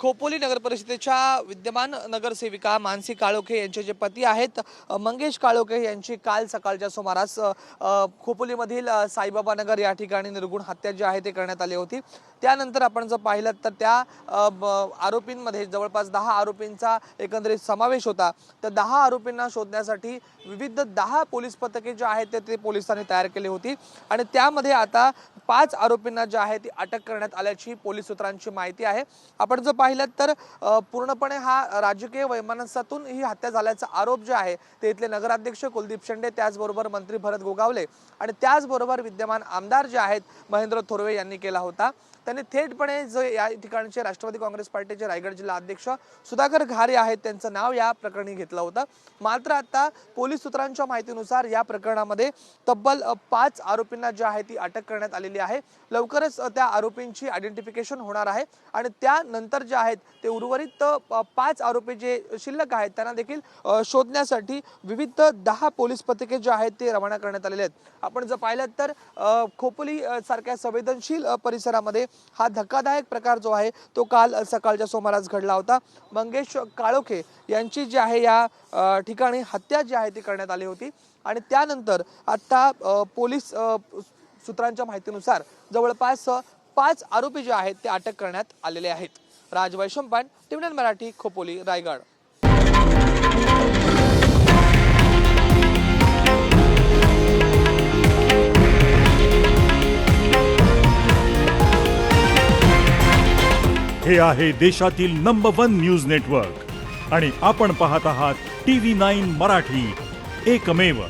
खोपोली नगर परिषदेच्या विद्यमान नगरसेविका मानसी काळोखे यांचे जे पती आहेत मंगेश काळोखे यांची काल सकाळच्या सुमारास खोपोलीमधील साईबाबा नगर या ठिकाणी निर्गुण हत्या जी आहे ते करण्यात आली होती। त्यानंतर आपण जर पाहिलं तर त्या आरोपींमध्ये जवळपास 10 आरोपींचा एकंदरीत समावेश होता। तर 10 आरोपींना शोधण्यासाठी विविध 10 पोलीस पथके जे आहेत ते पोलिसांनी तयार केली होती आणि त्यामध्ये आता 5 आरोपींना जे आहे ती अटक करण्यात आल्याची पोलीस सूत्रांची माहिती आहे। आपण जर पाहिलं तर पूर्णपणे हा राजकीय वैमनस्यातून ही हत्या झाल्याचा आरोप जे आहे ते इथले नगराध्यक्ष कुलदीप शेंडे त्याचबरोबर मंत्री भरत गोगावले आणि त्याचबरोबर विद्यमान आमदार जे आहेत महेंद्र थोरवे यांनी केला होता। त्यांनी थेटपणे जो या ठिकाणचे राष्ट्रवादी काँग्रेस पार्टीचे रायगड जिल्हा अध्यक्ष सुधाकर घारे आहेत त्यांचं नाव या प्रकरणी घेतलं होतं। मात्र आता पोलीस सूत्रांच्या माहितीनुसार या प्रकरणामध्ये तब्बल 5 आरोपींना जे आहे ती अटक करण्यात आलेली आहे। लवकरच त्या आरोपींची आयडेंटिफिकेशन होणार आहे आणि त्यानंतर जे आहेत ते उर्वरित 5 आरोपी जे शिल्लक आहेत त्यांना देखील शोधण्यासाठी विविध 10 पोलीस पथके जे आहेत ते रवाना करण्यात आलेले आहेत। आपण जर पाहिलं तर खोपोली सारख्या संवेदनशील परिसरामध्ये हा धक्कादायक प्रकार जो आहे तो काल सकाळच्या सुमारास घडला होता। मंगेश काळोखे यांची जी आहे या ठिकाणी हत्या जी आहे ती करण्यात आली होती आणि त्यानंतर आता पोलीस सूत्रांच्या माहितीनुसार जवळपास 5 आरोपी जे आहेत ते अटक करण्यात आलेले आहेत। राज वैशंपान, टीव्ही9 मराठी, खोपोली, रायगड। हे आहे देशातील नंबर 1 न्यूज नेटवर्क आणि आपण पाहत आहात टीव्ही 9 मराठी, एकमेव।